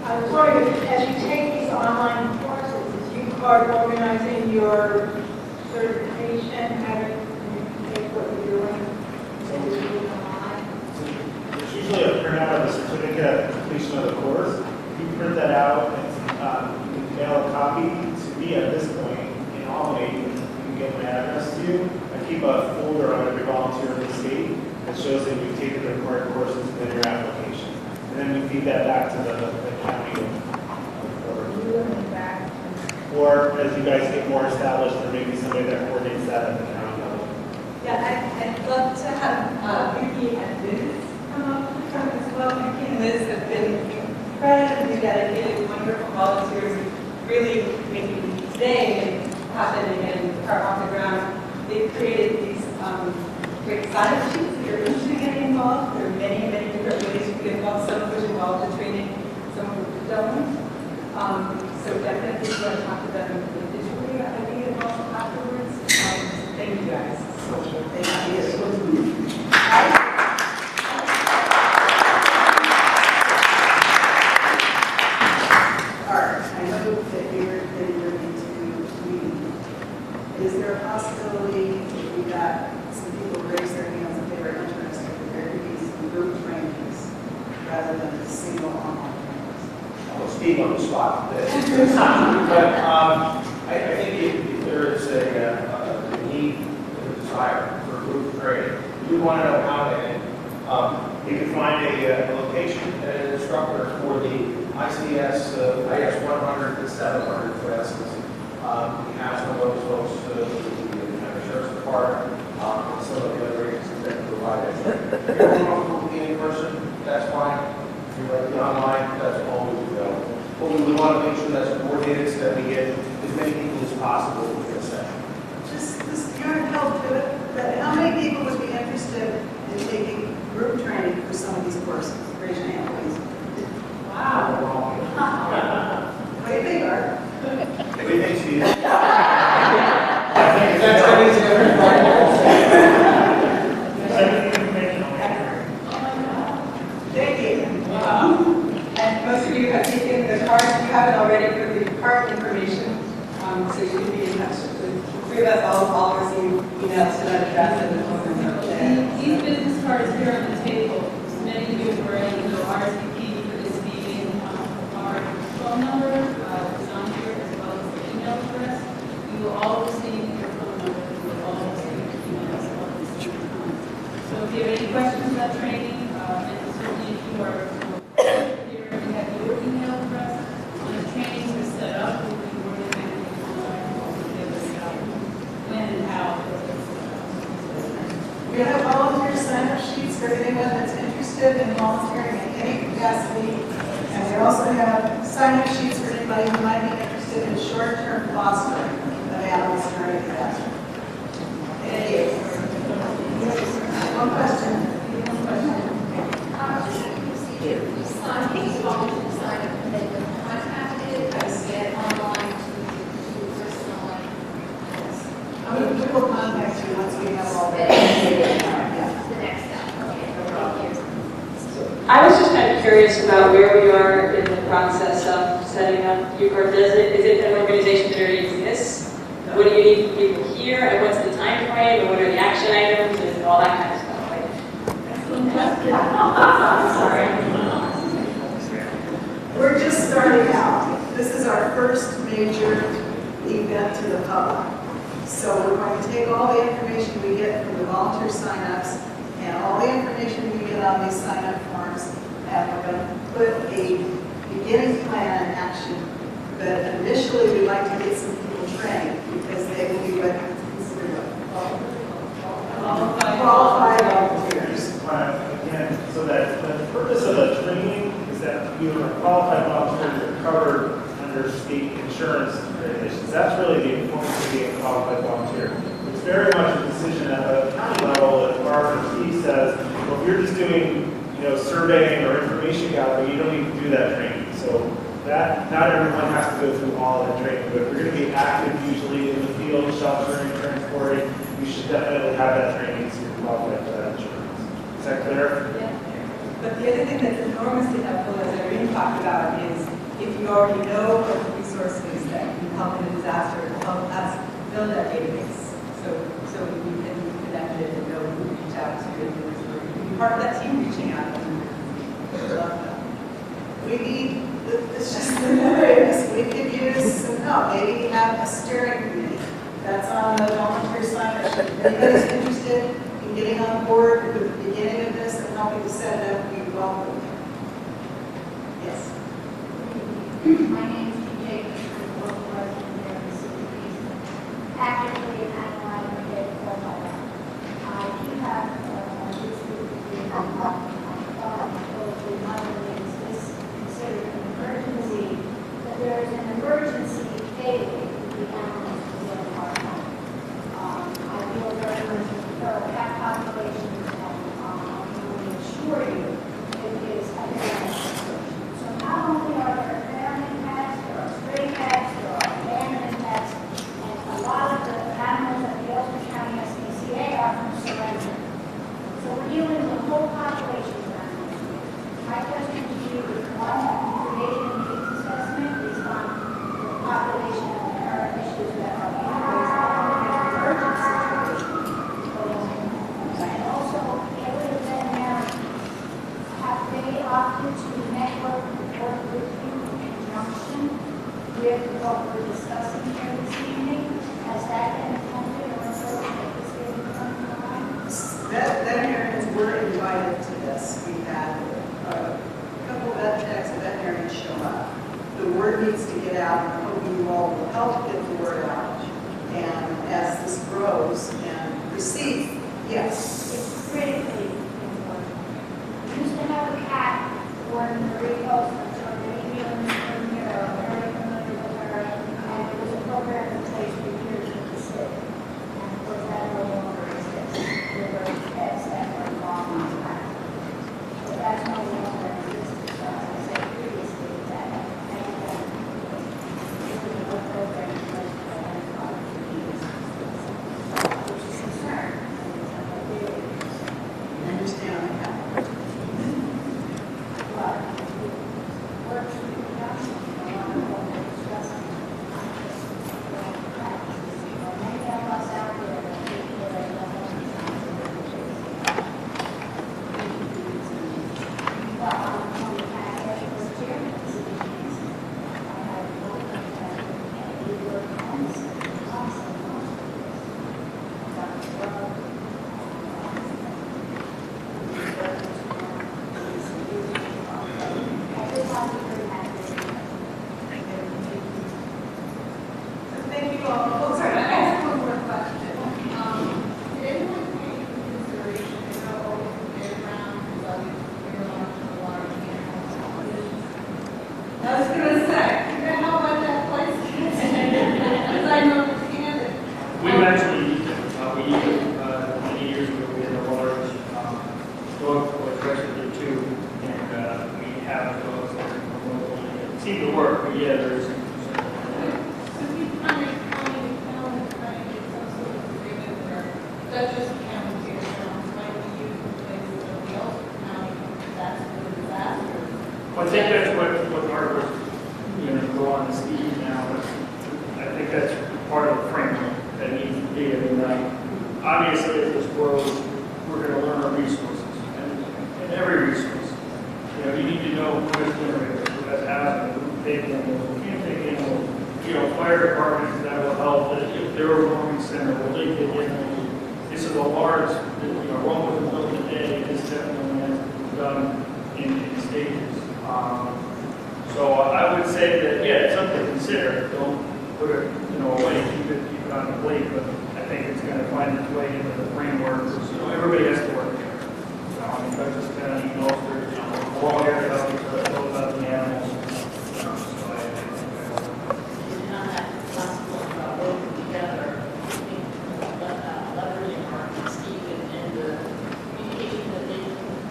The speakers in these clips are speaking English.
I was wondering, as you take these online courses, is UCART organizing your certification, having you take what you're doing, so you do it online? There's usually a printout of the certificate at completion of the course. You print that out and you can mail a copy to me at this point in Albany. You can get my address to you. I keep a folder on every volunteer in the state that shows that you've taken the required courses and then your application. And then we feed that back to the county. Or as you guys get more established, there may be somebody that coordinates that at the county level. Yeah, I'd love to have Vicki and Liz come as well. Vicki and Liz have been incredibly dedicated, wonderful volunteers, really making today happen and are off the ground. They've created these great sign-up sheets that you're interested in getting involved. There are many, many different ways you can get involved, some of which involve the training, some of which don't. So definitely if you want to talk to them individually, I think it also afterwards. Thank you guys. Thank you. Art, I know that you're into reading. Is there a possibility if we got some people raise their hands if they were interested, that there could be some group trainings rather than single online trainings? I'll speak on the spot. But I think if there is a need and a desire for group training, we want to know how to. You can find a location and an instructor for the ICS, IS 100 and 700 classes. We have some of those folks, the Sheriff's Department, and some of the other agencies that provide it. If you're comfortable being in person, that's fine. If you'd like to be online, that's always available. But we would want to make sure that's coordinated so that we get as many people as possible in a session. Just your help to it, but how many people would be interested in taking group training for some of these courses? Raise your hand, please. Wow. What do you think, Art? What do you think, Steve? Thank you. And most of you have taken the card, if you haven't already, for the card information, so you can be in touch. The three of us all receive emails to that address and the phone number. These business cards here on the table, many of you have already know RSVP for this meeting. Our phone number is on here as well as the email address. We will all receive your phone number. We will all receive your email as well as the time. So if you have any questions about training, and certainly if you are here and have your email address, when the trainings are set up, we'll be more than happy to give us when and how. We have volunteer sign-up sheets for anyone that's interested in volunteering in any capacity. And we also have sign-up sheets for anybody who might be interested in short-term fostering of animals during the classroom. Thank you. One question. How many people contact you once we have all that? I was just kind of curious about where we are in the process of setting up UCART. Is it an organization that already exists? What do you need from people here? And what's the time frame? And what are the action items? And all that kind of stuff. Sorry. We're just starting out. This is our first major event to the public. So we're going to take all the information we get from the volunteer sign-ups and all the information we get on these sign-up forms, and we're going to put a beginning plan in action. But initially, we'd like to get some people trained because they will be what considered qualified volunteers. Again, so that the purpose of the training is that you are qualified volunteers that are covered under state insurance regulations. That's really the importance of being a qualified volunteer. It's very much a decision at the county level. If RFP says, well, if you're just doing, surveying or information gathering, you don't need to do that training. So that not everyone has to go through all of that training. But if you're going to be active, usually in the field, sheltering, transporting, you should definitely have that training so you're qualified for that insurance. Is that clear? Yeah. But the other thing that's enormously helpful, as Irene talked about, is if you already know of resources that can help in a disaster, help us build that database. So we can connect it and know who to reach out to, and be part of that team reaching out. We need, it's just the awareness. We could use some help. Maybe have a steering committee. That's on the volunteer sign-up. If anybody's interested in getting on board with the beginning of this and helping to set it up, we welcome you. Yes. My name is PJ, local resident there in the city of Houston. Actively and analyzing it for my life. I do have a YouTube video on this considered an emergency, that there is an emergency daily with the animals to go to our home. I feel very much for cat populations, and I can assure you it is a very situation. So not only are there abandoned cats, there are stray cats, there are abandoned cats, and a lot of the animals that the Ulster County SPCA are from surrender. So we're dealing with a whole population of animals. My question to you is, one, have you created a needs assessment based on the population and the current issues that are being raised by the emergency situation? And also, every veterinarian, have they opted to network and work with you in conjunction with what we're discussing here this evening? Has that been attended or approached at this given point in time? Veterinarians were invited to this. We had a couple of vet techs and veterinarians show up. The word needs to get out, and I hope you all will help get the word out. And as this grows and proceeds, yes. It's critically important. We used to have a cat born Marie Ulster, so many of you in this room here are very familiar with her, and it was a program in place for years with the city. And of course, that no longer exists. There were pets that were involved in that. But that's no longer exists. So as I said previously, that a program in place for identifying disease, which is concerned. I understand that. Thank you all. Oh, sorry, I have one more question. Did anyone take into consideration how old the fairground is, you're launching a large animal competition? I was going to say, how about that place? Because I know it's handed. We've actually used it. We used it many years ago. We had a large dog rescue too, and we have dogs that seem to work, but yeah, there's some That's just county fairgrounds, might be used in places of the Ulster County, that's the disaster. I think that's what Art was, go on the speed now, but I think that's part of the framework that needs to be. I mean, obviously, if this grows, we're going to learn our resources, and every resource. You need to know who is generated, who has housing, who can take animals, who can't take animals. Fire departments, that will help. If they're a roaming center, will they get in? This is a large, Rome wasn't built in a day, this definitely has done in stages. So I would say that, yeah, it's something to consider. Don't put it, away, keep it on the plate, but I think it's going to find its way into the framework. Everybody has to work together. Dutchess County, Ulster, we're all here to help each other, know about the animals. Not that possible about working together, leveraging our Steve and the communication that they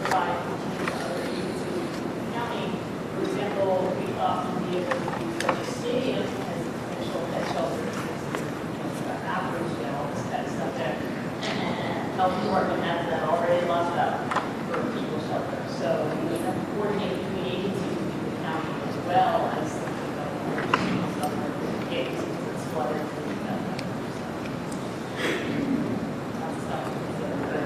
provide to other agencies in the county. For example, we often be able to use such a stadium as initial pet shelter, outreach and all this kind of stuff there. And health department has that already locked up for people shelter. So we have to coordinate between agencies, between the county as well. well as something like summer games, because it's flooded. That's stuff to consider.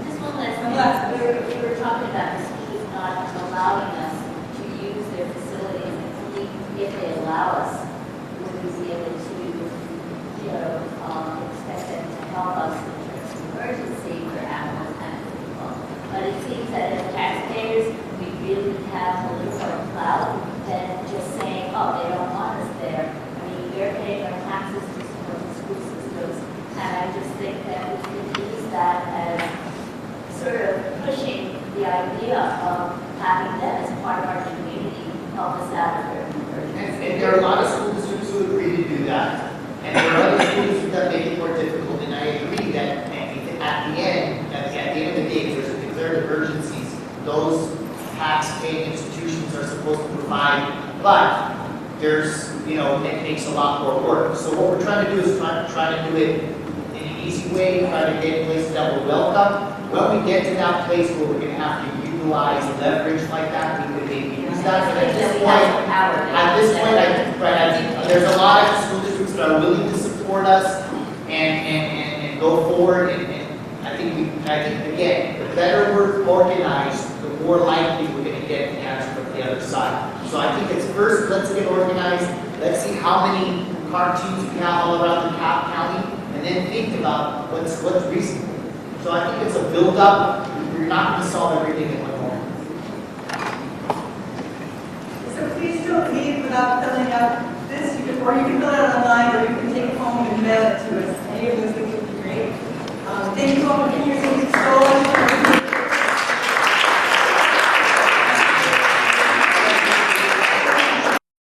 Just one last thing. We were talking about the schools not allowing us to use their facilities. If they allow us, would we be able to, expect them to help us in terms of emergency for animals and people? But it seems that as taxpayers, we really have a little more clout than just saying, oh, they don't want us there. I mean, we're paying our taxes to support the school systems, and I just think that we could use that as sort of pushing the idea of having them as part of our community help us out with their emergency. And there are a lot of school districts who agree to do that. And there are other school districts that make it more difficult. And I agree that at the end of the day, if there's declared emergencies, those tax-paying institutions are supposed to provide. But there's, it takes a lot more work. So what we're trying to do is try to do it in an easy way, try to get places that will welcome. When we get to that place where we're going to have to utilize leverage like that, we could maybe use that. But at this point, I think there's a lot of school districts that are willing to support us and go forward. And I think again, the better we're organized, the more likely we're going to get the answer from the other side. So I think it's first, let's get organized. Let's see how many cartoons we have all around the county, and then think about what's reasonable. So I think it's a build-up. You're not going to solve everything in one moment. So please don't leave without filling out this, or you can fill it out online, or you can take it home and mail it to us. Any of those things would be great. Thank you all for being here.